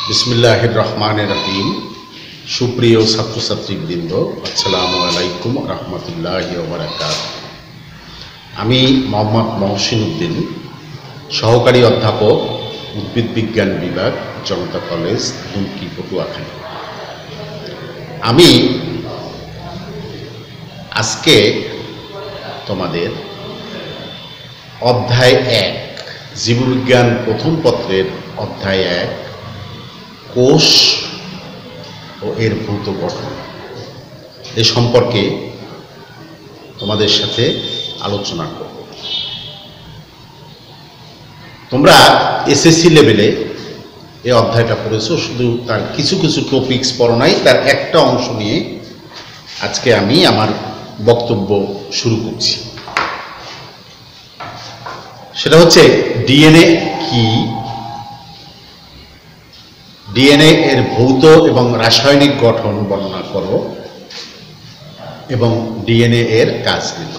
বিসমিল্লাহির রহমানির রহিম। সুপ্রিয় ছাত্রছাত্রীবৃন্দ, আসসালামু আলাইকুম রহমতুল্লাহি ওয়া বারাকাতুহু। আমি মোহাম্মদ মহসিন উদ্দিন, সহকারী অধ্যাপক, উদ্ভিদ বিজ্ঞান বিভাগ, জনতা কলেজ, দুমকি, পটুয়াখালী। আমি আজকে তোমাদের অধ্যায় 1 জীববিজ্ঞান প্রথম পত্রের অধ্যায় 1 কোষ ও এর ভৌত গঠন এ সম্পর্কে তোমাদের সাথে আলোচনা করব। তোমরা এসএসসি লেভেলে এই অধ্যায়টা পড়েছো, শুধু তার কিছু কিছু টপিকস পড়ো নাই, তার একটা অংশ নিয়ে আজকে আমি আমার বক্তব্য শুরু করছি। সেটা হচ্ছে ডিএনএ কি, ডিএনএ এর ভৌত এবং রাসায়নিক গঠন বর্ণনা করো এবং ডিএনএ এর কাজ নিল।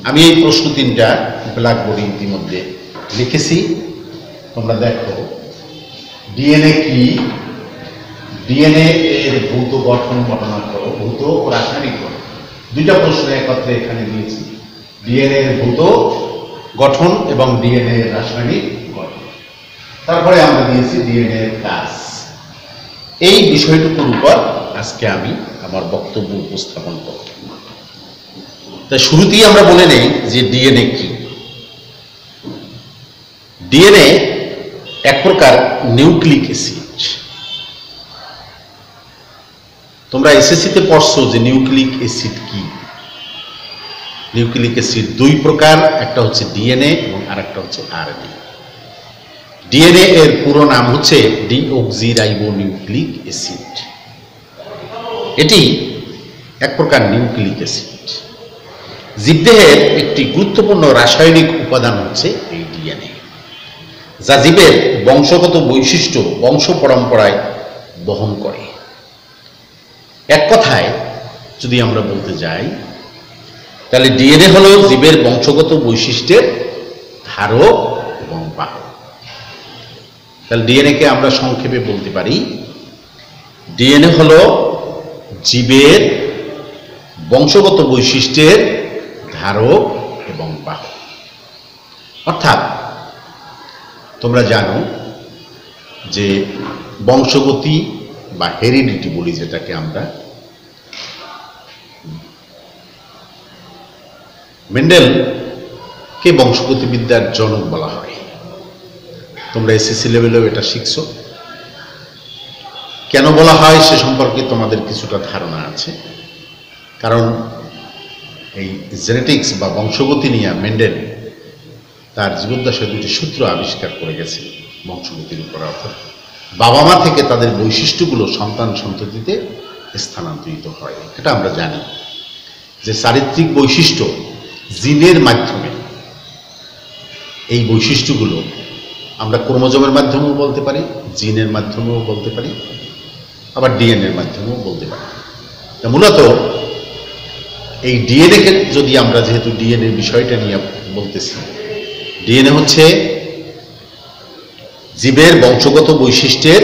আমি এই প্রশ্ন 3টা ব্ল্যাকবোর্ডে ইতিমধ্যে লিখেছি, তোমরা দেখো। ডিএনএ কি, ডিএনএ এর ভৌত গঠন বর্ণনা করো, ভৌত ও রাসায়নিক গঠন, 2টা প্রশ্ন একত্রে এখানে দিয়েছি। ডিএনএ এর ভৌত গঠন এবং ডিএনএ এর রাসায়নিক গঠন। তারপরে আমরা দিয়েছি ডিএনএ এর কাজ। এই বিষয়টুকুর উপর আজকে আমি আমার বক্তব্য উপস্থাপন করব। তাই শুরুতেই আমরা বলে নেই যে ডিএনএ কি। ডিএনএ এক প্রকার নিউক্লিক অ্যাসিড। তোমরা এসএসসিতে পড়ছো যে নিউক্লিক অ্যাসিড কি। নিউক্লিক অ্যাসিড 2 প্রকার, একটা হচ্ছে ডিএনএ এবং আরেকটা হচ্ছে আরএনএ। ডিএনএ এর পুরো নাম হচ্ছে ডিঅক্সিরাইবোনিউক্লিক অ্যাসিড। এটি এক প্রকার নিউক্লিক অ্যাসিড। জীবদেহের একটি গুরুত্বপূর্ণ রাসায়নিক উপাদান হচ্ছে এই ডিএনএ, যা জীবের বংশগত বৈশিষ্ট্য বংশ পরম্পরায় বহন করে। এক কথায় যদি আমরা বলতে যাই, তাহলে ডিএনএ হলো জীবের বংশগত বৈশিষ্ট্যের ধারক এবং বাহক। তাহলে ডিএনএকে আমরা সংক্ষেপে বলতে পারি, ডিএনএ হলো জীবের বংশগত বৈশিষ্ট্যের ধারক এবং বাহক। অর্থাৎ তোমরা জানো যে বংশগতি বা হেরিডিটি বলি, যেটাকে আমরা, মেন্ডেলকে বংশগতিবিদ্যার জনক বলা হয়। তোমরা এসএসসি লেভেলেও এটা শিখছো। কেন বলা হয় সে সম্পর্কে তোমাদের কিছুটা ধারণা আছে। কারণ এই জেনেটিক্স বা বংশগতি নিয়ে মেন্ডেল তার জীবদ্দশায় 2টি সূত্র আবিষ্কার করে গেছে বংশগতির উপর। অর্থাৎ বাবা মা থেকে তাদের বৈশিষ্ট্যগুলো সন্তান সন্ততিতে স্থানান্তরিত হয়। এটা আমরা জানি যে চারিত্রিক বৈশিষ্ট্য জিনের মাধ্যমে, এই বৈশিষ্ট্যগুলো আমরা ক্রোমোজোমের মাধ্যমেও বলতে পারি, জিনের মাধ্যমেও বলতে পারি, আবার ডিএনএর মাধ্যমেও বলতে পারি। তা মূলত এই ডিএনএকে যদি আমরা, যেহেতু ডিএনএর বিষয়টা নিয়ে বলতেছি, ডিএনএ হচ্ছে জীবের বংশগত বৈশিষ্ট্যের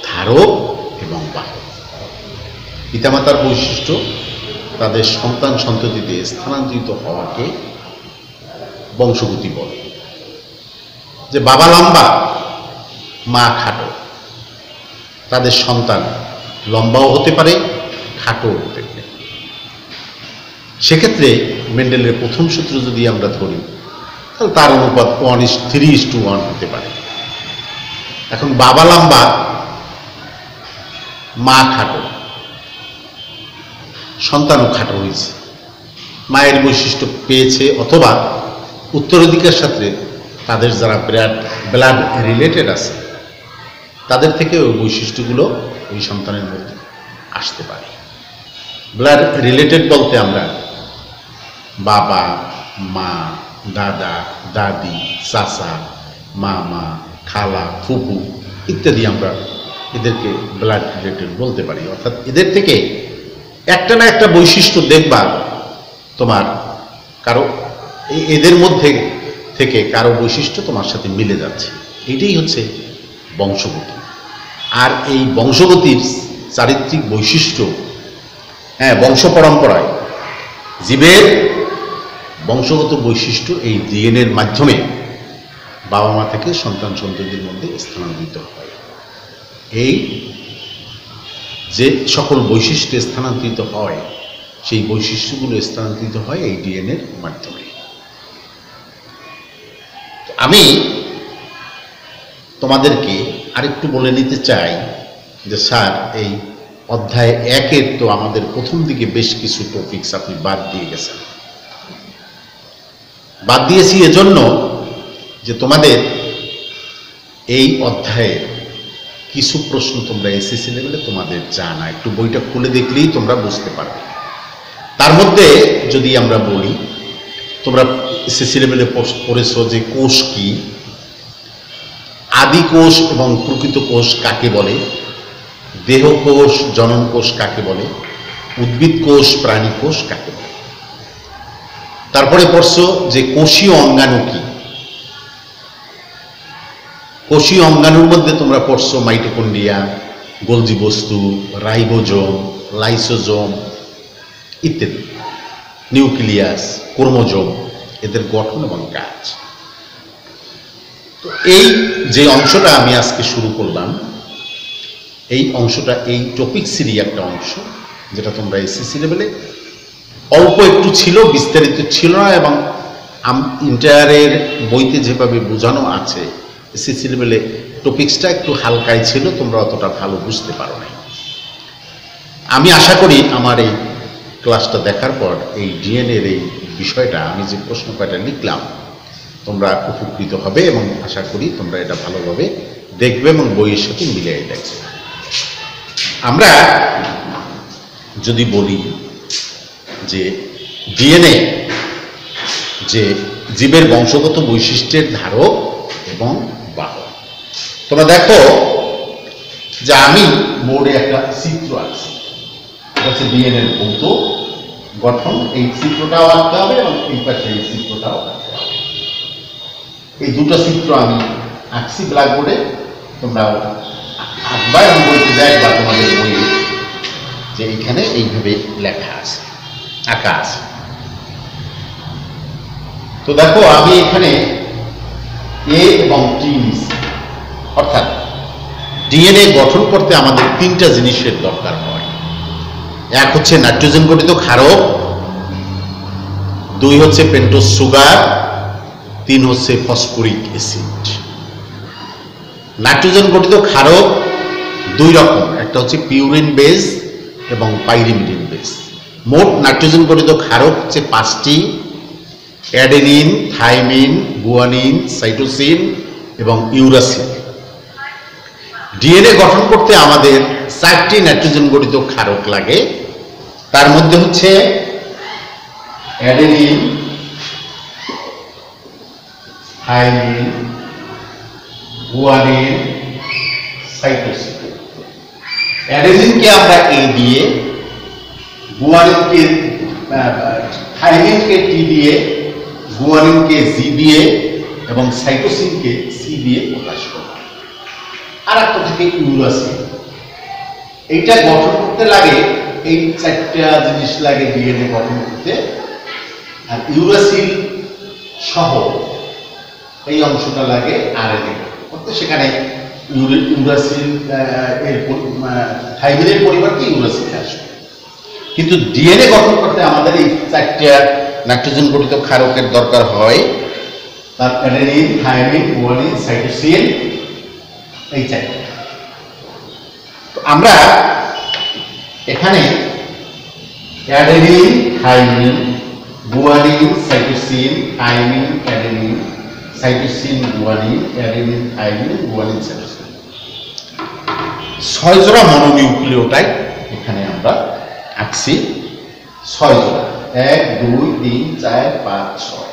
ধারক এবং বাহক। পিতামাতার বৈশিষ্ট্য তাদের সন্তান সন্ততিতে স্থানান্তরিত হওয়াকে বংশগতি বলে। যে বাবা লম্বা, মা খাটো, তাদের সন্তান লম্বাও হতে পারে, খাটোও হতে পারে। সেক্ষেত্রে মেন্ডেলের প্রথম সূত্র যদি আমরা ধরি, তাহলে তার অনুপাত 1:3:1 হতে পারে। এখন বাবা লম্বা, মা খাটো, সন্তানও খাটো হয়েছে, মায়ের বৈশিষ্ট্য পেয়েছে, অথবা উত্তরাধিকার সাথে তাদের যারা ব্লাড রিলেটেড আছে তাদের থেকে ওই বৈশিষ্ট্যগুলো ওই সন্তানের মধ্যে আসতে পারে। ব্লাড রিলেটেড বলতে আমরা বাবা, মা, দাদা, দাদি, চাচা, মামা, খালা, ফুফু ইত্যাদি আমরা এদেরকে ব্লাড রিলেটেড বলতে পারি। অর্থাৎ এদের থেকে একটা না একটা বৈশিষ্ট্য দেখবা তোমার কারো, এদের মধ্যে থেকে কারো বৈশিষ্ট্য তোমার সাথে মিলে যাচ্ছে। এটাই হচ্ছে বংশগতি। আর এই বংশগতির চারিত্রিক বৈশিষ্ট্য, বংশ পরম্পরায় জীবের বংশগত বৈশিষ্ট্য এই ডিএনএর মাধ্যমে বাবা মা থেকে সন্তান সন্ততির মধ্যে স্থানান্তরিত হয়। এই যে সকল বৈশিষ্ট্য স্থানান্তরিত হয়, সেই বৈশিষ্ট্যগুলো স্থানান্তরিত হয় এই ডিএনএর মাধ্যমে। আমি তোমাদেরকে আরেকটু বলে নিতে চাই যে স্যার, এই অধ্যায় 1-এর তো আমাদের প্রথম দিকে বেশ কিছু টপিকস আপনি বাদ দিয়ে গেছেন। বাদ দিয়েছি এজন্য যে তোমাদের এই অধ্যায়ে কিছু প্রশ্ন তোমরা এসএসসি লেভেলে তোমাদের জানা, একটু বইটা খুলে দেখলেই তোমরা বুঝতে পারবে। তার মধ্যে যদি আমরা বলি, তোমরা এসএসসি লেভেলে পড়েছ যে কোষ কি, আদি কোষ এবং প্রকৃত কোষ কাকে বলে, দেহ কোষ জনন কোষ কাকে বলে, উদ্ভিদ কোষ প্রাণী কোষ কাকে বলে। তারপরে পড়ছো যে কোষীয় অঙ্গাণু কি। কোষীয় অঙ্গাণুর মধ্যে তোমরা পড়ছো মাইটোকন্ড্রিয়া, গোলজি বস্তু, রাইবোজোম, লাইসোজোম ইত্যাদি, নিউক্লিয়াস, ক্রোমোজোম, এদের গঠন এবং কাজ। তো এই যে অংশটা আমি আজকে শুরু করলাম, এই অংশটা এই টপিকসেরই একটা অংশ, যেটা তোমরা এসএসসি লেভেলে অল্প একটু ছিল, বিস্তারিত ছিল না, এবং ইন্টারের বইতে যেভাবে বোঝানো আছে এসএসসি লেভেলে টপিক্সটা একটু হালকাই ছিল, তোমরা অতটা ভালো বুঝতে পারো নাই। আমি আশা করি আমার এই ক্লাসটা দেখার পর এই ডিএনএর এই বিষয়টা, আমি যে প্রশ্ন কয়টা লিখলাম, তোমরা উপকৃত হবে এবং আশা করি তোমরা এটা ভালোভাবে দেখবে এবং বইয়ের সাথে মিলিয়ে দেখবে। আমরা যদি বলি যে ডিএনএ যে জীবের বংশগত বৈশিষ্ট্যের ধারক এবং বাহক, তোমরা দেখো যে আমি বোর্ডে একটা চিত্র আঁকছি, এটা হচ্ছে ডিএনএর ভৌত গঠন। এই চিত্রটাও আঁকতে হবে এবং এই পাশে এই চিত্রটাও আঁকতে হবে। এই দুটো চিত্র আমি আঁকছি ব্ল্যাকবোর্ডে, তোমরাও আঁকবা এবং বইতে দেখবা তোমাদের বইয়ে যে এখানে এইভাবে লেখা আছে, আঁকা আছে। তো দেখো আমি এখানে এ এবং টি নিচ্ছি, অর্থাৎ ডিএনএ গঠন করতে আমাদের তিনটা জিনিসের দরকার হয়। এক হচ্ছে নাইট্রোজেন গঠিত ক্ষারক, 2 হচ্ছে পেন্টোজ সুগার, 3 হচ্ছে ফসফরিক অ্যাসিড। নাইট্রোজেন গঠিত ক্ষারক 2 রকম, একটা হচ্ছে পিউরিন বেস এবং পাইরিমিডিন বেস। মোট নাইট্রোজেন গঠিত ক্ষারক হচ্ছে 5টি: অ্যাডেনিন, থাইমিন, গুয়ানিন, সাইটোসিন এবং ইউরাসিন। ডিএনএ গঠন করতে আমাদের 4টি নাইট্রোজেন গঠিত ক্ষারক লাগে, তার মধ্যে হচ্ছে অ্যাডেনিন, থাইমিন, গুয়ানিন, সাইটোসিন। অ্যাডেনিনকে আমরা এ দিয়ে, গুয়ানিনকে থাইমিনকে টি দিয়ে, গুয়ানিনকে জি দিয়ে এবং সাইটোসিনকে সি দিয়ে প্রকাশ করা। আর একটা থেকে ইউরাসিন, এইটা গঠন করতে লাগে, এই 4টা জিনিস লাগে ডিএনএ গঠন করতে। আর ইউরাসিন সহ এই অংশটা লাগে আরএনএ করতে। সেখানে ইউরাসিন এর থাইমিনের পরিবর্তে ইউরাসিন আসবে। কিন্তু ডিএনএ গঠন করতে আমাদের এই 4টা নাইট্রোজেন গঠিত ক্ষারকের দরকার হয়, তার অ্যাডেনিন, থাইমিন, গুয়ানিন, সাইটোসিন, এই 4টা। তো আমরা এখানে adenine, thymine, guanine, cytosine, thymine, adenine, cytosine, guanine, adenine, thymine, guanine, cytosine, 6 জোড়া মনোনিউক্লিওটাইড এখানে আমরা আঁকছি। 6 জোড়া, 1 2 3 4 5 6।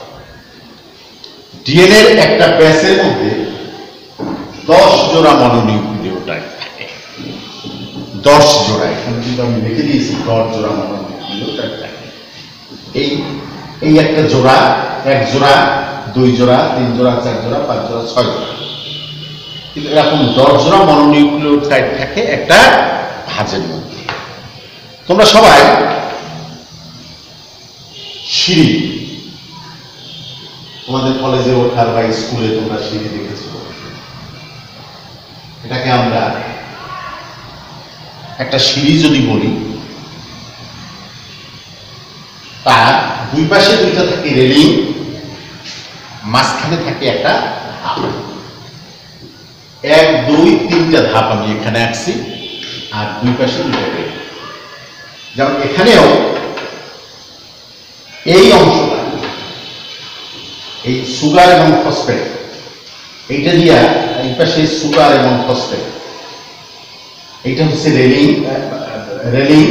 ডিএনএর একটা ব্যাসের মধ্যে 10 জোড়া মনোনিউক্লিওটাইড থাকে, 10 জোড়া। এখানে কিন্তু আমি লিখে দিয়েছি 10 জোড়া মনোনিউক্লিওটাইড থাকে। এই একটা জোড়া, 1 জোড়া, 2 জোড়া, 3 জোড়া, 4 জোড়া, 5 জোড়া, 6 জোড়া। কিন্তু এরকম জর্জরা মনোনিউক্লিওটাইড থাকে একটা ভাঁজের মধ্যে। তোমরা সবাই সিঁড়ি, তোমাদের কলেজে ওঠার বা স্কুলে তোমরা সিঁড়ি দেখেছো, এটাকে আমরা একটা সিঁড়ি যদি বলি, তার দুই পাশে দুইটা থাকে রেলিং, মাঝখানে থাকে একটা ধাপ। 1 2 3টা ধাপ আমি এখানে আঁকছি, আর দুই পাশে দুইটা রেলিং। যেমন এখানেও এই অংশটা, এই সুগার এবং ফসফেট, এইটা দিয়া এই পাশে সুগার এবং ফসফেট, এইটা হচ্ছে রেলিং,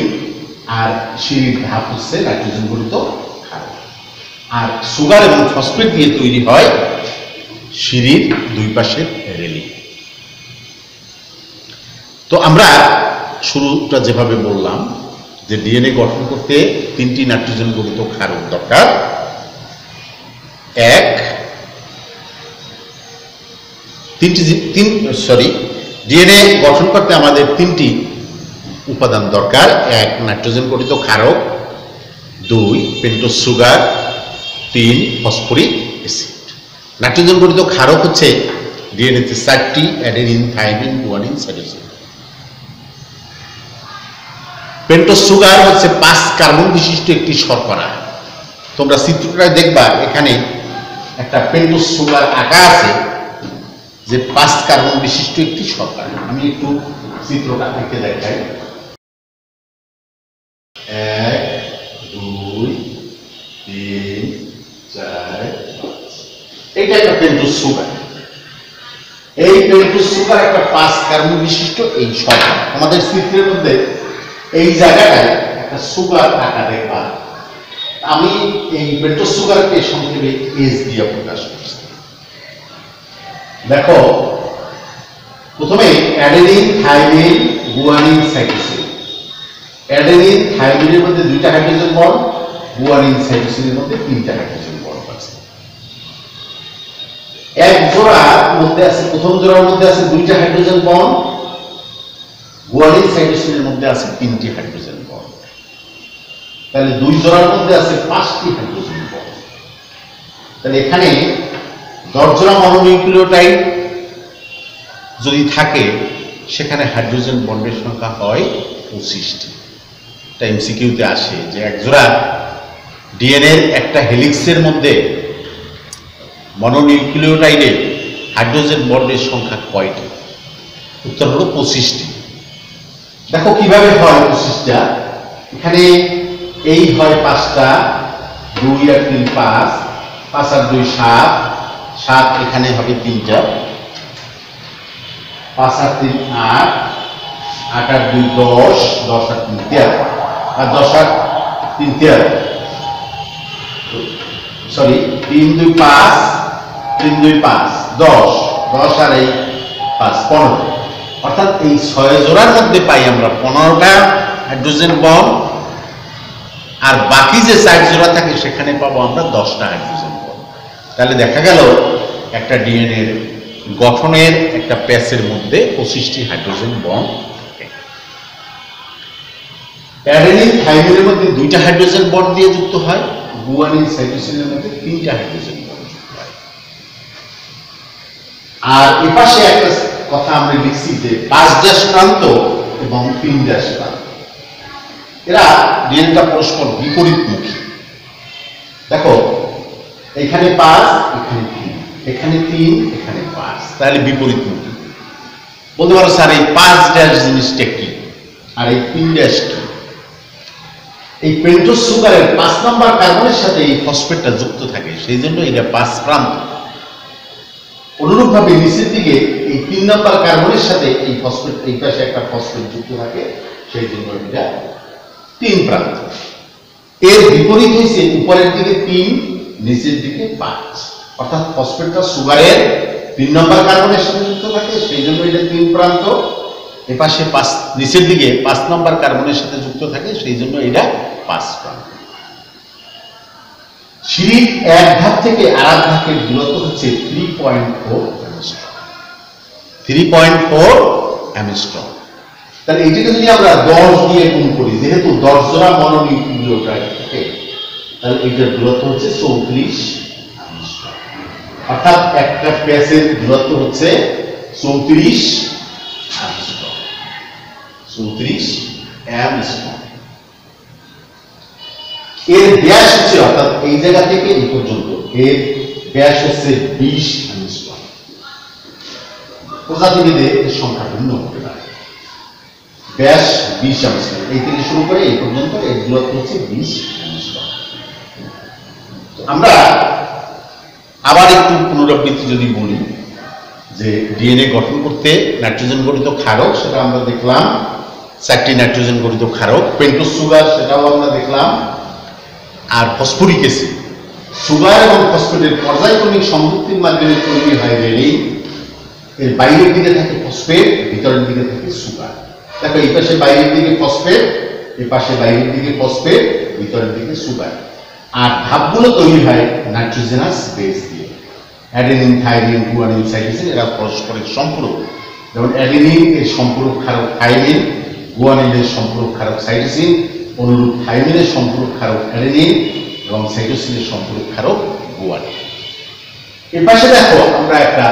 আর সিঁড়ির ধাপ হচ্ছে নাইট্রোজেন গঠিত ক্ষার। আর সুগার এবং ফসফেট দিয়ে তৈরি হয় সিঁড়ির দুই পাশের রেলিং। তো আমরা শুরুটা যেভাবে বললাম যে ডিএনএ গঠন করতে 3টি নাইট্রোজেন গঠিত ক্ষারক দরকার। ডিএনএ গঠন করতে আমাদের 3টি উপাদান দরকার। 1 নাইট্রোজেন গঠিত ক্ষারক, 2 pentose sugar, 3 phosphoric acid. Nitrogen গঠিত ক্ষারক হচ্ছে ডিএনএতে 4টি: adenine, thymine, guanine, cytosine. Pentose sugar হচ্ছে 5 কার্বন বিশিষ্ট একটি শর্করা। তোমরা চিত্রটা দেখবা, এখানে একটা পেন্টোজ সুগার আঁকা আছে যে 5 কার্বন বিশিষ্ট একটি শর্করা। আমি একটু চিত্রটা এঁকে দেখাই। 1 2 3 4 5। এইটা একটা পেন্টোজ সুগার। এই পেন্টোজ সুগার একটা 5 কার্বন বিশিষ্ট এই শর্করা। আমাদের চিত্রের মধ্যে এই জায়গাটায় একটা সুগার আঁকা দেখবা। আমি এই পেন্টোজ সুগারকে সংক্ষেপে এস দিয়ে প্রকাশ করছি। দেখো, প্রথমে adenine, thymine, guanine, cytosine. Adenine, থাইমিনের মধ্যে 2টা হাইড্রোজেন বন্ড, গুয়ানিন, সাইটোসিনের মধ্যে 3টা হাইড্রোজেন বন্ড আছে। এক জোড়ার মধ্যে আছে, প্রথম জোড়ার মধ্যে আছে 2টা হাইড্রোজেন বন্ড, গুয়ানিন, সাইটোসিনের মধ্যে আছে 3টি হাইড্রোজেন বন্ড। তাহলে 2 জোড়ার মধ্যে আছে 5টি হাইড্রোজেন বন্ড। তাহলে এখানে জর্জরা মনোনিউক্লিওটাইড যদি থাকে, সেখানে হাইড্রোজেন বন্ডের সংখ্যা হয় 25টি। এটা এমসিকিউতে আসে যে এক জোড়া ডিএনএর একটা হেলিক্সের মধ্যে মনোনিউক্লিওটাইডে হাইড্রোজেন বন্ডের সংখ্যা কয়টি? উত্তর হলো 25টি। দেখো কিভাবে হয় 25টা। এখানে এই হয় 5টা, 2 আর 3 5, 5 আর 2 7, 7 এখানে হবে 3টা, 5 আর 3 8, 8 আর 2 10, 10 আর 3 13, আর 10 আর 3 13, সরি 3 2 5, 3 2 5 10, 10 আর এই 5 15। অর্থাৎ এই 6 জোড়ার মধ্যে পাই আমরা 15টা হাইড্রোজেন বন্ড, আর বাকি যে 4 জোড়া থাকে সেখানে পাবো আমরা 10টা হাইড্রোজেন বন্ড। তাহলে দেখা গেল একটা ডিএনএ গঠনের একটা প্যাচের মধ্যে 25টি হাইড্রোজেন বন্ড থাকে। অ্যাডেনিন, থাইমিনের মধ্যে 2টা হাইড্রোজেন বন্ড দিয়ে যুক্ত হয়, গুয়ানিন, সাইটোসিনের মধ্যে 3টা হাইড্রোজেন বন্ড যুক্ত হয়। আর এপাশে একটা কথা আমরা লিখছি যে 5' প্রান্ত এবং 3' প্রান্ত, এরা ডিএনএটা পরস্পর বিপরীতমুখী। দেখো, এখানে 5, এখানে 3, এখানে 3, এখানে 5, তাহলে বিপরীতমুখী। বলতে পারো স্যার এই 5' জিনিসটা কি আর এই 3' কি? এই পেন্টোজ সুগারের 5 নম্বর কার্বনের সাথে এই ফসফেটটা যুক্ত থাকে, সেই জন্য এটা 5 প্রান্ত। অনুরূপভাবে নিচের দিকে এই 3 নম্বর কার্বনের সাথে এই ফসফেট, এই পাশে একটা ফসফেট যুক্ত থাকে, সেই জন্য এটা 3 প্রান্ত। এর বিপরীত হয়েছে উপরের দিকে 3, নিচের দিকে 5, অর্থাৎ ফসফেটটা সুগারের 3 নম্বর কার্বনের সাথে যুক্ত থাকে, সেই জন্য এটা 3 প্রান্ত। এপাশে 5, নিচের দিকে 5 নম্বর কার্বনের সাথে যুক্ত থাকে, সেই জন্য এটা 5 প্রান্ত। সিঁড়ির এক ধাপ থেকে আরেক ধাপের দূরত্ব হচ্ছে 3.4 অ্যাংস্ট্রম। 3.4 অ্যাংস্ট্রম। তাহলে এটাকে যদি আমরা 10 দিয়ে গুণ করি, যেহেতু 10 জোড়া মনোনিউক্লিওটাইড থাকে, তাহলে এটার দূরত্ব হচ্ছে 34 অ্যাংস্ট্রম। অর্থাৎ একটা প্যাচের দূরত্ব হচ্ছে 34 অ্যাংস্ট্রম। 34 অ্যাংস্ট্রম। এর ব্যাস হচ্ছে, অর্থাৎ এই জায়গা থেকে এই পর্যন্ত এর ব্যাস হচ্ছে 20 অ্যাংস্ট্রম। প্রজাতিভেদে এর সংখ্যা ভিন্ন হতে পারে। ব্যাস 20 অ্যাংস্ট্রম, এই থেকে শুরু করে এই পর্যন্ত এর দূরত্ব হচ্ছে 20 অ্যাংস্ট্রম। আমরা আবার একটু পুনরাবৃত্তি যদি বলি, যে ডিএনএ গঠন করতে নাইট্রোজেন গঠিত ক্ষারক, সেটা আমরা দেখলাম 4টি নাইট্রোজেন গঠিত ক্ষারক। পেন্টোজ সুগার, সেটাও আমরা দেখলাম। আর ফসফরিক অ্যাসিড, সুগার এবং ফসফেটের পর্যায়ক্রমিক সংযুক্তির মাধ্যমে তৈরি হয় রেলিন। এর বাইরের দিকে থাকে ফসফেট, ভিতরের দিকে থাকে সুগার। দেখো, এই পাশে বাইরের দিকে ফসফেট, এই পাশে বাইরের দিকে ফসফেট, ভিতরের দিকে সুগার। আর ধাপগুলো তৈরি হয় নাইট্রোজেনাস বেস দিয়ে। অ্যাডেনিন, থাইমিন, গুয়ানিন, সাইটোসিন, এরা পরস্পরের সম্পূরক। যেমন অ্যাডেনিন এর সম্পূরক ক্ষারক থাইমিন, গুয়ানিনের সম্পূরক ক্ষারক সাইটোসিন, অনুরূপ থাইমিনের সম্পূরক ক্ষারক অ্যাডেনিন এবং সাইটোসিনের সম্পূরক ক্ষারক গুয়ানিন। এর পাশে দেখো, আমরা একটা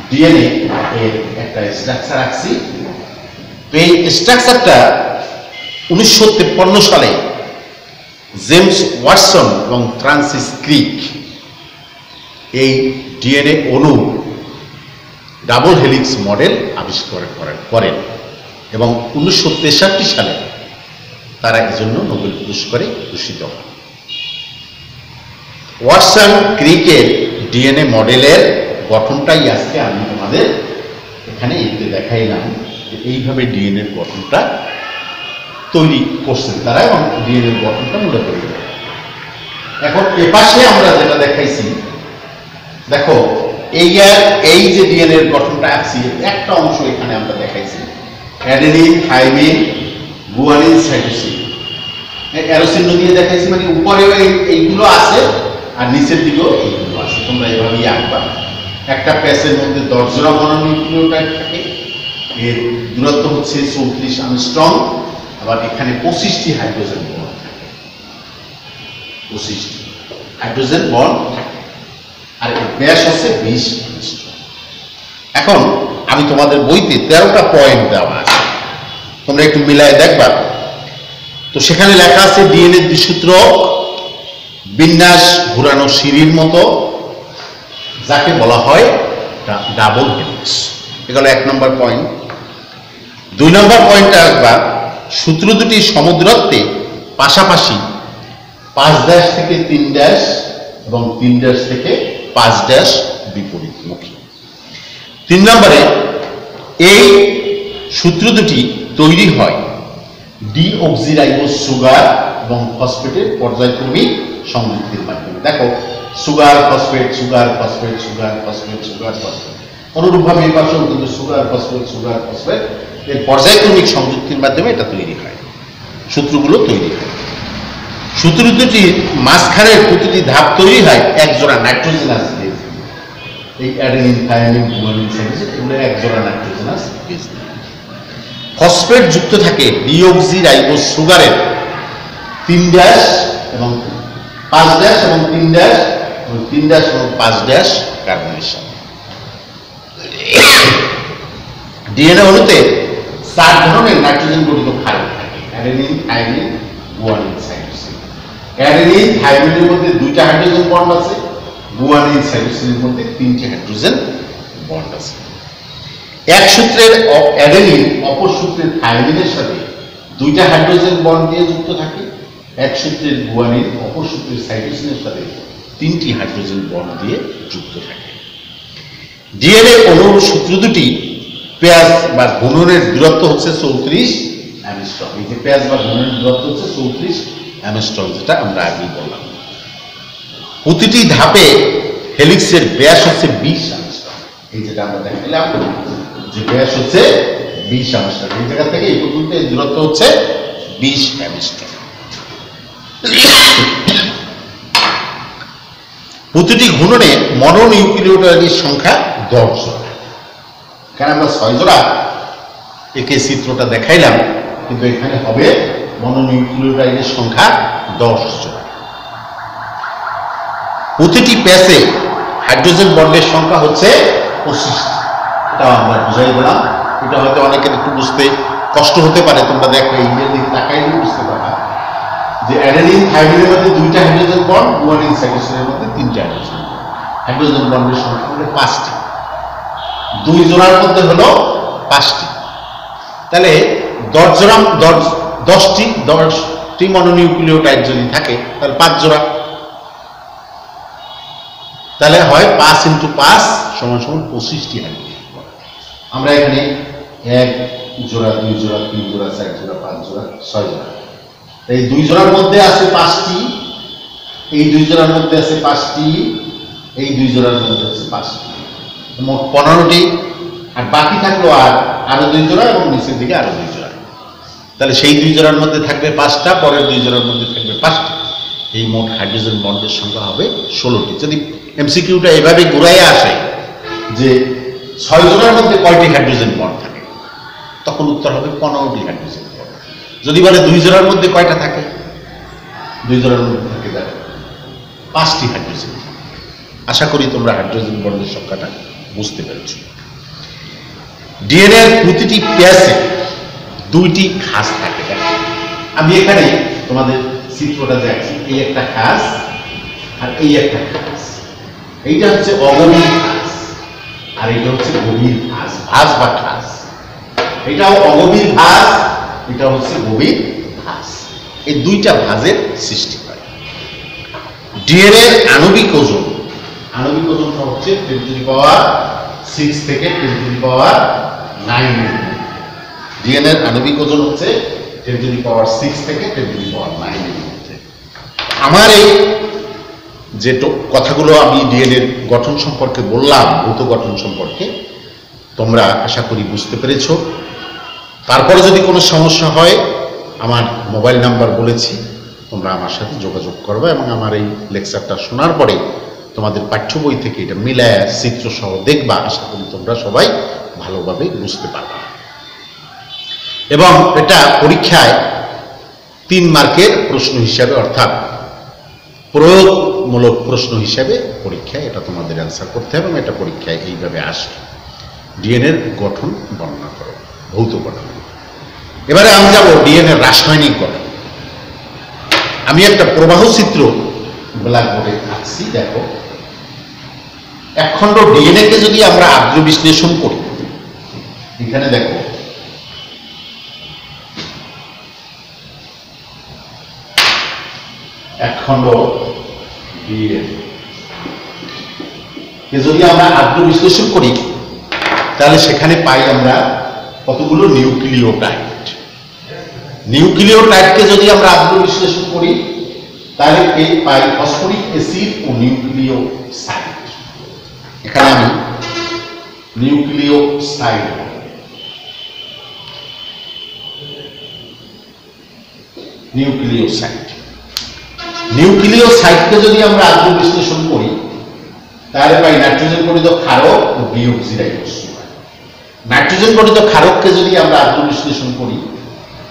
ডিএনএ এর একটা স্ট্রাকচার রাখছি। এই স্ট্রাকচারটা 1953 সালে জেমস ওয়াটসন এবং ফ্রান্সিস ক্রিক এই ডিএনএ অণু ডাবল হেলিক্স মডেল আবিষ্কার করেন এবং 1963 সালে তারা এজন্য নোবেল পুরস্কারে ভূষিত হন। ওয়াটসন ক্রিকের ডিএনএ মডেলের গঠনটাই আজকে আমি তোমাদের এখানে এতে দেখাইলাম, যে এইভাবে ডিএনএর গঠনটা তৈরি করছেন তারা, এবং ডিএনএর গঠনটা মূলত এখন এপাশে আমরা যেটা দেখাইছি, দেখো এই যে ডিএনএর গঠনটা আছি, একটা অংশ এখানে আমরা দেখাইছি adenine, thymine, guanine, cytosine. Arrow চিহ্ন দিয়ে দেখাইছি, মানে উপরেও এইগুলো আছে আর নিচের দিকেও এইগুলো আছে। তোমরা এভাবেই আঁকবা। একটা প্যাচের মধ্যে 10 জোড়া মনোনিউক্লিওটাইড থাকে, এর দূরত্ব হচ্ছে 34 অ্যাংস্ট্রম। আবার এখানে 25টি হাইড্রোজেন বন্ড থাকে, 25টি হাইড্রোজেন বন্ড থাকে, আর এর ব্যাস হচ্ছে 20 অ্যাংস্ট্রম। এখন আমি তোমাদের বইতে 13টা পয়েন্ট দেওয়া আছে, তোমরা একটু মিলায় দেখবা। তো সেখানে লেখা আছে ডিএনএ দ্বিসূত্রক বিন্যাস ঘুরানো সিঁড়ির মতো, যাকে বলা হয় ডাবল হেলিক্স। এগুলো 1 নম্বর পয়েন্ট। 2 নম্বর পয়েন্টটা রাখবা, সূত্র দুটি সমদূরত্বে পাশাপাশি 5' থেকে 3' এবং 3' থেকে 5' বিপরীতমুখী। 3 নম্বরে এই সূত্র দুটি তৈরি হয় ডিঅক্সিরাইবোজ সুগার এবং ফসফেটের পর্যায়ক্রমিক সংযুক্তির মাধ্যমে। দেখো, sugar phosphate, sugar phosphate, sugar phosphate, sugar phosphate. অনুরূপভাবে এই পাশেও কিন্তু সুগার ফসফেট, সুগার ফসফেট, এর পর্যায়ক্রমিক সংযুক্তির মাধ্যমে এটা তৈরি হয়, সূত্রগুলো তৈরি হয়। সূত্র দুটির মাঝখানের প্রতিটি ধাপ তৈরি হয় 1 জোড়া নাইট্রোজেনাস বেস। এই অ্যাডেনিন, থাইমিন, গুয়ানিন, সাইটোসিন, এগুলো 1 জোড়া নাইট্রোজেনাস বেস। ফসফেট যুক্ত থাকে ডিঅক্সিরাইবোজ সুগারের 3' এবং 5' এবং 3' এবং 3' এবং 5' কার্বনের সাথে। ডিএনএ অণুতে 4 ধরনের নাইট্রোজেন গঠিত ক্ষারক থাকে, adenine, thymine, guanine, cytosine. Adenine, থাইমিনের মধ্যে 2টা হাইড্রোজেন বন্ড আছে, গুয়ানিন, সাইটোসিনের মধ্যে 3টি হাইড্রোজেন বন্ড আছে। এক সূত্রের অ্যাডেনিন অপর সূত্রের থাইমিনের সাথে 2টা হাইড্রোজেন বন্ড দিয়ে যুক্ত থাকে। এক সূত্রের গুয়ানিন অপর সূত্রের সাইটোসিনের সাথে 3টি হাইড্রোজেন বন্ড দিয়ে যুক্ত থাকে। ডিএনএ অণুর সূত্র দুটি পেঁয়াজ বা ঘূর্ণনের দূরত্ব হচ্ছে 34 অ্যাংস্ট্রম। এই যে পেঁয়াজ বা ঘূর্ণনের দূরত্ব হচ্ছে 34 অ্যাংস্ট্রম, যেটা আমরা আগেই বললাম। প্রতিটি ধাপে হেলিক্সের ব্যাস হচ্ছে 20 অ্যাংস্ট্রম। এই যেটা আমরা দেখালাম, যে ব্যাস হচ্ছে 20 অ্যাংস্ট্রম। এই জায়গা থেকে এই পর্যন্ত এর দূরত্ব হচ্ছে 20 অ্যাংস্ট্রম। প্রতিটি ঘূর্ণনে মনোনিউক্লিওটাইডের সংখ্যা 10 জোড়া। কারণ আমরা 6 জোড়া একে চিত্রটা দেখাইলাম, কিন্তু এখানে হবে মনোনিউক্লিওটাইডের সংখ্যা 10 জোড়া। প্রতিটি প্যাচে হাইড্রোজেন বন্ডের সংখ্যা হচ্ছে 25। এটা আমরা বুঝাই দিলাম। এটা হয়তো অনেকের একটু বুঝতে কষ্ট হতে পারে, তোমরা দেখো এই দিকে তাকাইলে বুঝতে পারবা যে অ্যাডেনিন থাইমিনের মধ্যে 2টা হাইড্রোজেন বন্ড, গুয়ানিন সাইটোসিনের মধ্যে 3টা হাইড্রোজেন বন্ড। হাইড্রোজেন বন্ডের সংখ্যা হলো 5টি, 2 জোড়ার মধ্যে হলো 5টি। তাহলে 10টি মনোনিউক্লিওটাইড যদি থাকে তাহলে 5 জোড়া, তাহলে হয় 5 × 5 = 25টি হাইড্রোজেন। আমরা এখানে 1 জোড়া, 2 জোড়া, 3 জোড়া, 4 জোড়া, 5 জোড়া, 6 জোড়া। এই 2 জোড়ার মধ্যে আছে 5টি, এই 2 জোড়ার মধ্যে আছে 5টি, এই 2 জোড়ার মধ্যে আছে 5টি, মোট 15টি। আর বাকি থাকলো আরো 2 জোড়া এবং নিচের দিকে আরো 2 জোড়া। তাহলে সেই 2 জোড়ার মধ্যে থাকবে 5টা, পরের 2 জোড়ার মধ্যে থাকবে 5টি। এই মোট হাইড্রোজেন বন্ডের সংখ্যা হবে 16টি। যদি এমসিকিউটা এভাবে ঘুরাইয়া আসে যে 6 জোড়ার মধ্যে কয়টি হাইড্রোজেন বন্ড থাকে, তখন উত্তর হবে 15টি হাইড্রোজেন বন্ড। যদি বলে 2 জোড়ার মধ্যে কয়টা থাকে, 2 জোড়ার মধ্যে থাকে 5টি হাইড্রোজেন। আশা করি তোমরা হাইড্রোজেন বন্ডের সংখ্যাটা বুঝতে পেরেছ। ডিএনএর প্রতিটি প্যাচে 2টি খাঁজ থাকে। আমি এখানে তোমাদের চিত্রটা দেখছি, এই একটা খাঁজ আর এই একটা খাঁজ। এইটা হচ্ছে অগভীর খাঁজ আর এটা হচ্ছে গভীর ভাঁজ, ভাঁজ বা খাঁজ। এটাও অগভীর ভাঁজ, এটা হচ্ছে গভীর ভাঁজ। এই 2টা ভাঁজের সৃষ্টি হয়। ডিএনএর আণবিক ওজনটা হচ্ছে 10⁻6 থেকে 10⁻9 এর। ডিএনএর আণবিক ওজন হচ্ছে 10⁻6 থেকে 10⁻9 এর মধ্যে। আমার এই যে কথাগুলো আমি ডিএনএর গঠন সম্পর্কে বললাম, ভৌত গঠন সম্পর্কে, তোমরা আশা করি বুঝতে পেরেছ। তারপরে যদি কোনো সমস্যা হয়, আমার মোবাইল নাম্বার বলেছি, তোমরা আমার সাথে যোগাযোগ করবে এবং আমার এই লেকচারটা শোনার পরে তোমাদের পাঠ্য বই থেকে এটা মিলায় চিত্র সহ দেখবা। আশা করি তোমরা সবাই ভালোভাবে বুঝতে পারবে এবং এটা পরীক্ষায় 3 মার্কের প্রশ্ন হিসাবে, অর্থাৎ প্রয়োগমূলক প্রশ্ন হিসাবে পরীক্ষায় এটা তোমাদের অ্যান্সার করতে হবে এবং এটা পরীক্ষায় এইভাবে আসে। ডিএনএর গঠন বর্ণনা করো, ভৌত গঠন। এবারে আমি যাব ডিএনএর রাসায়নিক গঠন। আমি একটা প্রবাহ চিত্র ব্ল্যাকবোর্ডে আঁকছি, দেখো। একখণ্ড ডিএনএ কে যদি আমরা আদ্র বিশ্লেষণ করি, এখানে দেখো একখণ্ড ডিএনএ কে যদি আমরা আদ্র বিশ্লেষণ করি, তাহলে সেখানে পাই আমরা কতগুলো নিউক্লিওটাইড। নিউক্লিওটাইডকে যদি আমরা আদ্র বিশ্লেষণ করি, তাহলে পাই ফসফরিক অ্যাসিড ও নিউক্লিওসাইড। এখানে আমি নিউক্লিওসাইডকে যদি আমরা আদ্র বিশ্লেষণ করি, তাহলে পাই নাইট্রোজেন গঠিত ক্ষারক ও ডিঅক্সিরাইবোজ সুগার। নাইট্রোজেন গঠিত ক্ষারককে যদি আমরা আদ্র বিশ্লেষণ করি,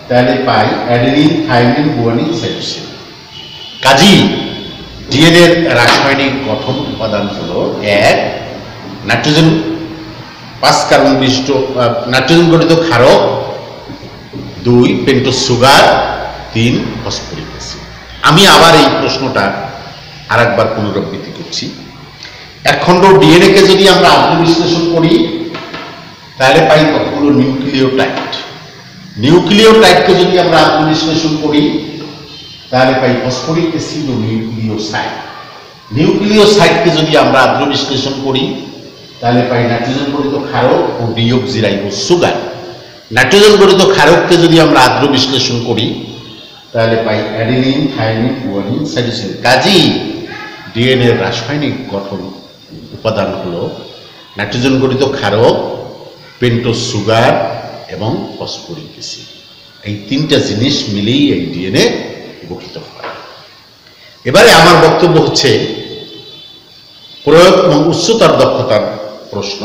তাহলে পাই অ্যাডেনিন, থাইমিন, গুয়ানিন, সাইটোসিন। কাজেই ডিএনএর রাসায়নিক গঠন উপাদান হলো 1 নাইট্রোজেন 5 কার্বন বিশিষ্ট নাইট্রোজেন গঠিত ক্ষারক, 2 পেন্টোজ সুগার, 3 ফসফরিক অ্যাসিড। আমি আবার এই প্রশ্নটা আরেকবার পুনরাবৃত্তি করছি। একখণ্ড ডিএনএ কে যদি আমরা আদ্র বিশ্লেষণ করি, তাহলে পাই কতগুলো নিউক্লিওটাইড। নিউক্লিওটাইডকে যদি আমরা আদ্র বিশ্লেষণ করি, তাহলে পাই ফসফরিক অ্যাসিড ও নিউক্লিওসাইড। নিউক্লিওসাইডকে যদি আমরা আদ্র বিশ্লেষণ করি, তাহলে পাই নাইট্রোজেন গঠিত ক্ষারক ও ডিঅক্সিরাইবোজ সুগার। নাইট্রোজেন গঠিত ক্ষারককে যদি আমরা আদ্র বিশ্লেষণ করি, তাহলে পাই অ্যাডেনিন, থাইমিন, গুয়ানিন, সাইটোসিন। কাজেই ডিএনএর রাসায়নিক গঠন উপাদান হলো নাইট্রোজেন গঠিত ক্ষারক, পেন্টোজ সুগার এবং ফসফরিক অ্যাসিড। এই 3টা জিনিস মিলেই এই ডিএনএ গঠিত হয়। এবারে আমার বক্তব্য হচ্ছে প্রয়োগ এবং উচ্চতর দক্ষতার প্রশ্ন।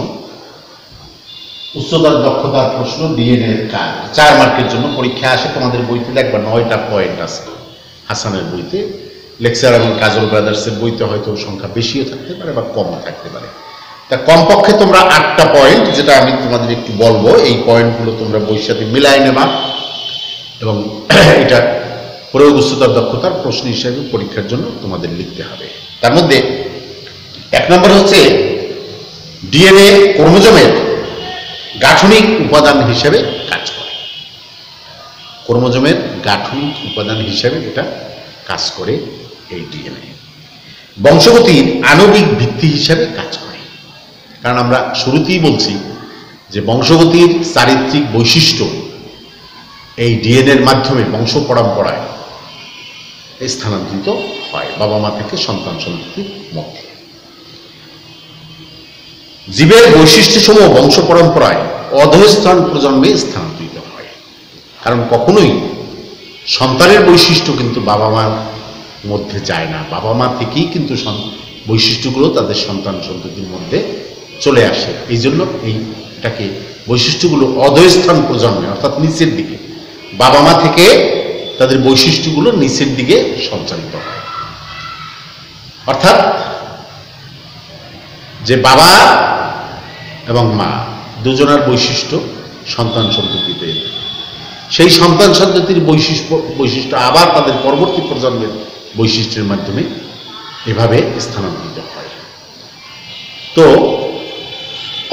উচ্চতর দক্ষতার প্রশ্ন ডিএনএ কাজ 4 মার্কের জন্য পরীক্ষা আসে। তোমাদের বইতে দেখবা 9টা পয়েন্ট আছে। হাসানের বইতে, লেকচার এবং কাজল ব্রাদার্সের বইতে হয়তো সংখ্যা বেশিও থাকতে পারে বা কমও থাকতে পারে। তা কমপক্ষে তোমরা 8টা পয়েন্ট, যেটা আমি তোমাদের একটু বলবো, এই পয়েন্টগুলো তোমরা বইয়ের সাথে মিলাই নেবা এবং এটা প্রয়োগ উচ্চতর দক্ষতার প্রশ্ন হিসেবে পরীক্ষার জন্য তোমাদের লিখতে হবে। তার মধ্যে 1 নম্বর হচ্ছে ডিএনএ ক্রোমোজোমের গাঠনিক উপাদান হিসেবে কাজ করে। ক্রোমোজোমের গাঠনিক উপাদান হিসেবে এটা কাজ করে এই ডিএনএ। বংশগতির আণবিক ভিত্তি হিসেবে কাজ করে। কারণ আমরা শুরুতেই বলছি যে বংশগতির চারিত্রিক বৈশিষ্ট্য এই ডিএনএর মাধ্যমে বংশ পরম্পরায় স্থানান্তরিত হয় বাবা মা থেকে সন্তান সন্ততির মধ্যে। জীবের বৈশিষ্ট্যসমূহ বংশ পরম্পরায় অধঃস্তন প্রজন্মে স্থানান্তরিত হয়। কারণ কখনোই সন্তানের বৈশিষ্ট্য কিন্তু বাবা মার মধ্যে যায় না, বাবা মা থেকেই কিন্তু বৈশিষ্ট্যগুলো তাদের সন্তান সন্ততির মধ্যে চলে আসে। এই জন্য এটাকে বৈশিষ্ট্যগুলো অধঃস্তন প্রজন্মে অর্থাৎ নিচের দিকে, বাবা মা থেকে তাদের বৈশিষ্ট্যগুলো নিচের দিকে সঞ্চালিত হয়। অর্থাৎ যে বাবা এবং মা দুজনের বৈশিষ্ট্য সন্তান সন্ততিতে, সেই সন্তান সন্ততির বৈশিষ্ট্য আবার তাদের পরবর্তী প্রজন্মের বৈশিষ্ট্যের মাধ্যমে এভাবে স্থানান্তরিত হয়। তো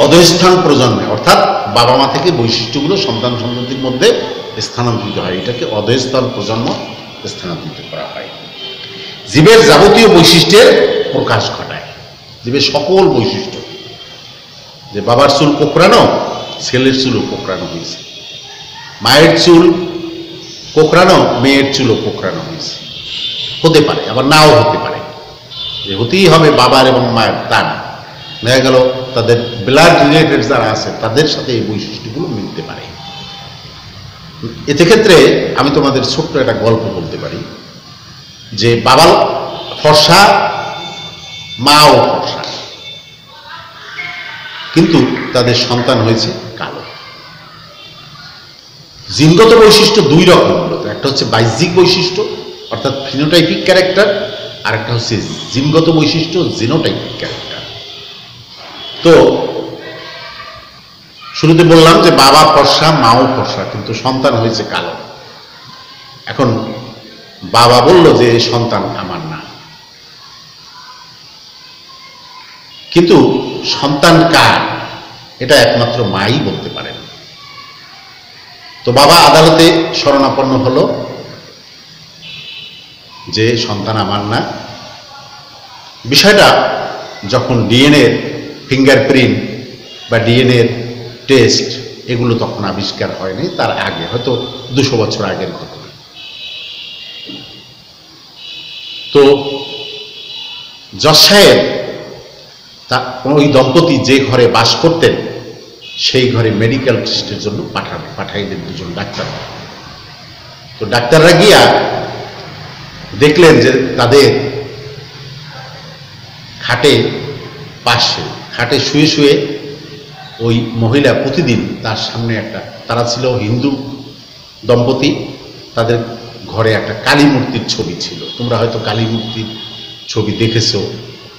অধঃস্থান প্রজন্মে অর্থাৎ বাবা মা থেকে বৈশিষ্ট্যগুলো সন্তান সন্ততির মধ্যে স্থানান্তরিত হয়, এটাকে অধঃস্থান প্রজন্ম স্থানান্তরিত করা হয়। জীবের যাবতীয় বৈশিষ্ট্যের প্রকাশ ঘটায়। জীবের সকল বৈশিষ্ট্য, যে বাবার চুল কোঁকড়ানো, ছেলের চুলও কোঁকড়ানো হয়েছে, মায়ের চুল কোঁকড়ানো, মেয়ের চুলও কোঁকড়ানো হয়েছে, হতে পারে আবার নাও হতে পারে। যে হতেই হবে বাবার এবং মায়ের তা না, দেখা গেল তাদের ব্লাড রিলেটেড যারা আছে তাদের সাথে এই বৈশিষ্ট্যগুলো মিলতে পারে। এতে ক্ষেত্রে আমি তোমাদের ছোট্ট একটা গল্প বলতে পারি যে বাবা ফর্সা, মাও ফর্সা, কিন্তু তাদের সন্তান হয়েছে কালো। জিনগত বৈশিষ্ট্য 2 রকম মূলত, একটা হচ্ছে বাহ্যিক বৈশিষ্ট্য অর্থাৎ ফিনোটাইপিক ক্যারেক্টার, আর একটা হচ্ছে জিনগত বৈশিষ্ট্য জিনোটাইপিক ক্যারেক্টার। তো শুরুতে বললাম যে বাবা ফর্সা, মাও ফর্সা, কিন্তু সন্তান হয়েছে কালো। এখন বাবা বলল যে সন্তান আমার না, কিন্তু সন্তান কার এটা একমাত্র মাই বলতে পারেন। তো বাবা আদালতে শরণাপন্ন হলো যে সন্তান আমার না। বিষয়টা যখন ডিএনএ ফিঙ্গারপ্রিন্ট বা ডিএনএ টেস্ট এগুলো তখন আবিষ্কার হয়নি, তার আগে হয়তো 200 বছর আগের ঘটনা। তো জজ সাহেব ওই দম্পতি যে ঘরে বাস করতেন সেই ঘরে মেডিকেল টেস্টের জন্য পাঠাইলেন 2জন ডাক্তার। তো ডাক্তাররা গিয়া দেখলেন যে তাদের খাটে শুয়ে শুয়ে ওই মহিলা প্রতিদিন তার সামনে তারা ছিল হিন্দু দম্পতি, তাদের ঘরে একটা কালী মূর্তির ছবি ছিল। তোমরা হয়তো কালী মূর্তির ছবি দেখেছো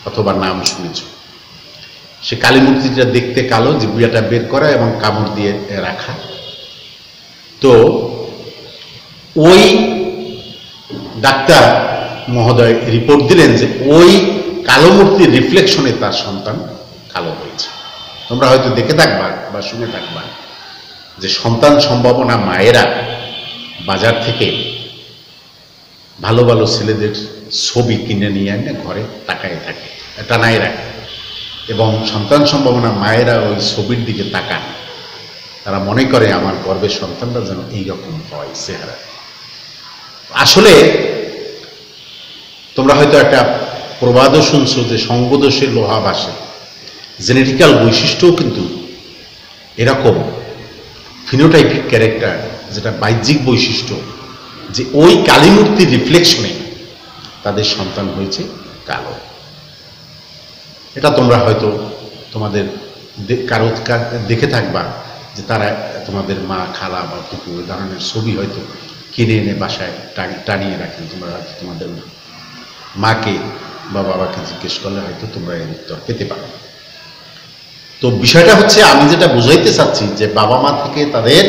অথবা নাম শুনেছ। সে কালী মূর্তিটা দেখতে কালো, জিহ্বাটা বের করা এবং কামড় দিয়ে রাখা। তো ওই ডাক্তার মহোদয় রিপোর্ট দিলেন যে ওই কালো মূর্তির রিফ্লেকশনে তার সন্তান কালো হয়েছে। তোমরা হয়তো দেখে থাকবা বা শুনে থাকবা যে সন্তান সম্ভাবনা মায়েরা বাজার থেকে ভালো ভালো ছেলেদের ছবি কিনে নিয়ে এনে ঘরে টানায় রাখে, এবং সন্তান সম্ভাবনা মায়েরা ওই ছবির দিকে তাকান। তারা মনে করে আমার গর্ভের সন্তানটা যেন এইরকম হয় চেহারা। আসলে তোমরা হয়তো একটা প্রবাদও শুনছো যে সঙ্গদোষে লোহা ভাসে। জেনেটিক্যাল বৈশিষ্ট্যও কিন্তু এরকম ফিনোটাইপিক ক্যারেক্টার, যেটা বাহ্যিক বৈশিষ্ট্য, যে ওই কালী মূর্তির রিফ্লেকশনে তাদের সন্তান হয়েছে কালো। এটা তোমরা হয়তো তোমাদের কারো দেখে থাকবা যে তারা তোমাদের মা, খালা বা ফুপু এই ধরনের ছবি হয়তো কিনে এনে বাসায় টানিয়ে রাখেন। তোমরা হয়তো তোমাদের মাকে বা বাবাকে জিজ্ঞেস করলে হয়তো তোমরা এর উত্তর পেতে পারো। তো বিষয়টা হচ্ছে, আমি যেটা বুঝাইতে চাচ্ছি যে বাবা মা থেকে তাদের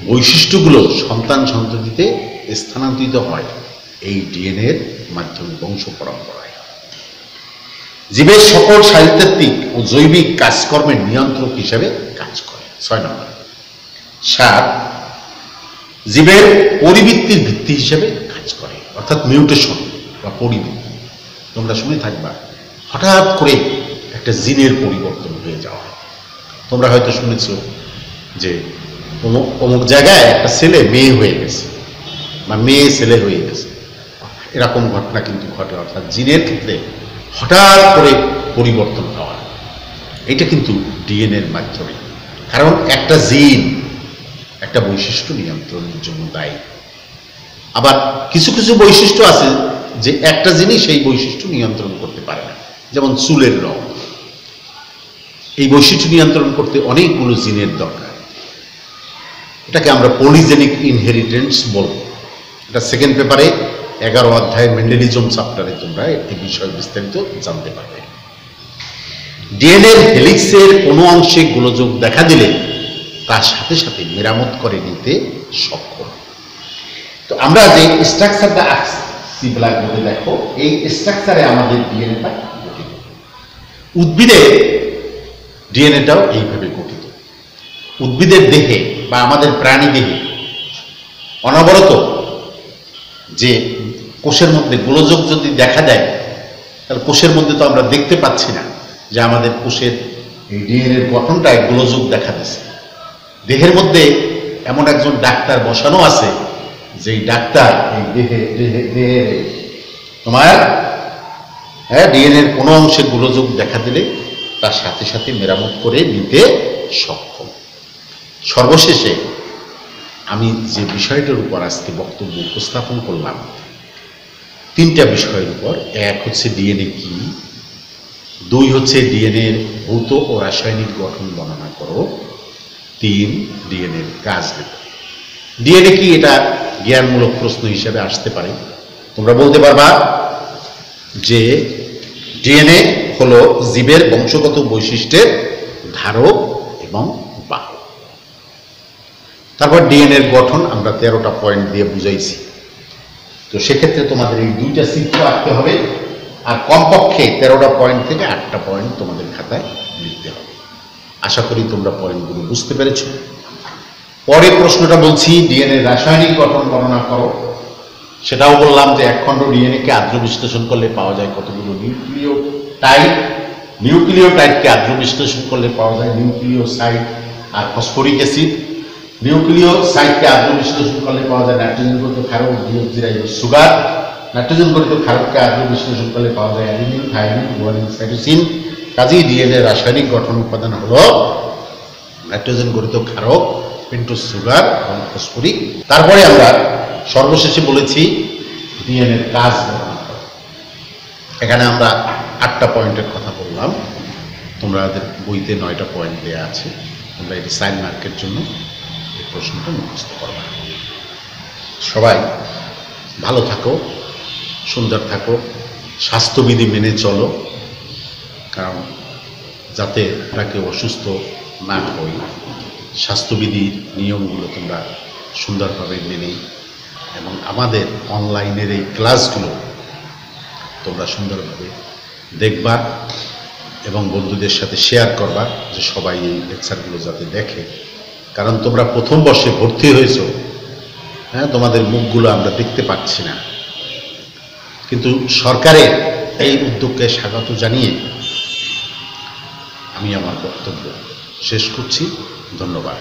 বৈশিষ্ট্যগুলো সন্তান সন্ততিতে স্থানান্তরিত হয় এই ডিএনএর মাধ্যমে, বংশ পরম্পরায়। জীবের সকল শারীরতাত্ত্বিক ও জৈবিক কাজকর্মের নিয়ন্ত্রক হিসেবে কাজ করে। 6 নম্বর। 7, জীবের পরিবৃত্তির ভিত্তি হিসেবে কাজ করে, অর্থাৎ মিউটেশন বা পরিবৃত্তি। তোমরা শুনে থাকবা হঠাৎ করে একটা জিনের পরিবর্তন হয়ে যাওয়া। তোমরা হয়তো শুনেছ যে অমুক জায়গায় একটা ছেলে মেয়ে হয়ে গেছে বা মেয়ে ছেলে হয়ে গেছে, এরকম ঘটনা কিন্তু ঘটে। অর্থাৎ জিনের ক্ষেত্রে হঠাৎ করে পরিবর্তন হওয়া, এটা কিন্তু ডিএনএর মাধ্যমে। কারণ একটা জিন একটা বৈশিষ্ট্য নিয়ন্ত্রণের জন্য দায়ী। আবার কিছু কিছু বৈশিষ্ট্য আছে যে একটা জিনিস সেই বৈশিষ্ট্য নিয়ন্ত্রণ করতে পারে না, যেমন চুলের রং। এই বৈশিষ্ট্য নিয়ন্ত্রণ করতে অনেকগুলো জিনের দরকার। এটাকে আমরা পলিজেনিক ইনহেরিটেন্স বলব। এটা সেকেন্ড পেপারে 11 অধ্যায়ের মেন্ডেলিজম চ্যাপ্টারে তোমরা এই বিষয়ে বিস্তারিত জানতে পারবে। ডিএনএর হেলিক্সের কোনো অংশে গোলযোগ দেখা দিলে তার সাথে সাথে মেরামত করে নিতে সক্ষম। তো আমরা যে স্ট্রাকচারটা আঁকছি ব্ল্যাকবোর্ডে দেখো, এই স্ট্রাকচারে আমাদের ডিএনএটা গঠিত। উদ্ভিদের ডিএনএটাও এইভাবে গঠিত। উদ্ভিদের দেহে বা আমাদের প্রাণী দেহে অনবরত যে কোষের মধ্যে গোলযোগ যদি দেখা দেয়, তাহলে কোষের মধ্যে তো আমরা দেখতে পাচ্ছি না যে আমাদের কোষের এই ডিএনএর গঠনটায় গোলযোগ দেখা দিচ্ছে। দেহের মধ্যে এমন একজন ডাক্তার বসানো আছে, যেই ডাক্তার এই দেহে তোমার ডিএনএর কোনো অংশে গোলযোগ দেখা দিলে তার সাথে সাথে মেরামত করে নিতে সক্ষম। সর্বশেষে আমি যে বিষয়টার উপর আজকে বক্তব্য উপস্থাপন করলাম, 3টা বিষয়ের উপর। 1 হচ্ছে ডিএনএ কি, 2 হচ্ছে ডিএনএর ভৌত ও রাসায়নিক গঠন বর্ণনা করো, 3 ডিএনএর কাজ লেখো। ডিএনএ কি, এটা জ্ঞানমূলক প্রশ্ন হিসেবে আসতে পারে। তোমরা বলতে পারবা যে ডিএনএ হলো জীবের বংশগত বৈশিষ্ট্যের ধারক এবং বাহক। তারপর ডিএনএর গঠন আমরা 13টা পয়েন্ট দিয়ে বুঝাইছি। তো সেক্ষেত্রে তোমাদের এই 2টা চিত্র আঁকতে হবে, আর কমপক্ষে 13টা পয়েন্ট থেকে 8টা পয়েন্ট তোমাদের খাতায় লিখতে হবে। আশা করি তোমরা পয়েন্টগুলো বুঝতে পেরেছ। পরে প্রশ্নটা বলছি, ডিএনএ রাসায়নিক গঠন বর্ণনা করো। সেটাও বললাম যে একখণ্ড ডিএনএকে আদ্র বিশ্লেষণ করলে পাওয়া যায় কতগুলো নিউক্লিওটাইড। নিউক্লিওটাইডকে আদ্র বিশ্লেষণ করলে পাওয়া যায় নিউক্লিওসাইড আর ফসফরিক অ্যাসিড। নিউক্লিওসাইডকে আদ্র বিশ্লেষণ করলে পাওয়া যায় নাইট্রোজেন গঠিত ক্ষারক, ডিঅক্সিরাইবোজ সুগার। নাইট্রোজেন গঠিত ক্ষারককে আদ্র বিশ্লেষণ করলে পাওয়া যায় অ্যাডিনিন, থাইমিন, গুয়ানিন, সাইটোসিন। কাজেই ডিএনএ রাসায়নিক গঠন উপাদান হলো নাইট্রোজেন গঠিত ক্ষারক, পেন্টোজ সুগার এবং ফসফরিক। তারপরে আমরা সর্বশেষে বলেছি ডিএনএর কাজ বর্ণনা করো। এখানে আমরা 8টা পয়েন্টের কথা বললাম। তোমাদের বইতে 9টা পয়েন্ট দেওয়া আছে। তোমরা এটি সাইন মার্কের জন্য এই প্রশ্নটা মুখস্থ করবা। সবাই ভালো থাকো, সুন্দর থাকো, স্বাস্থ্যবিধি মেনে চলো, কারণ যাতে আমরা কেউ অসুস্থ না হই, স্বাস্থ্যবিধির নিয়মগুলো তোমরা সুন্দরভাবে মেনে এবং আমাদের অনলাইনের এই ক্লাসগুলো তোমরা সুন্দরভাবে দেখবা এবং বন্ধুদের সাথে শেয়ার করবা, যে সবাই এই লেকচারগুলো যাতে দেখে। কারণ তোমরা প্রথম বর্ষে ভর্তি হয়েছ, তোমাদের মুখগুলো আমরা দেখতে পাচ্ছি না, কিন্তু সরকারের এই উদ্যোগকে স্বাগত জানিয়ে আমি আমার বক্তব্য শেষ করছি। ধন্যবাদ।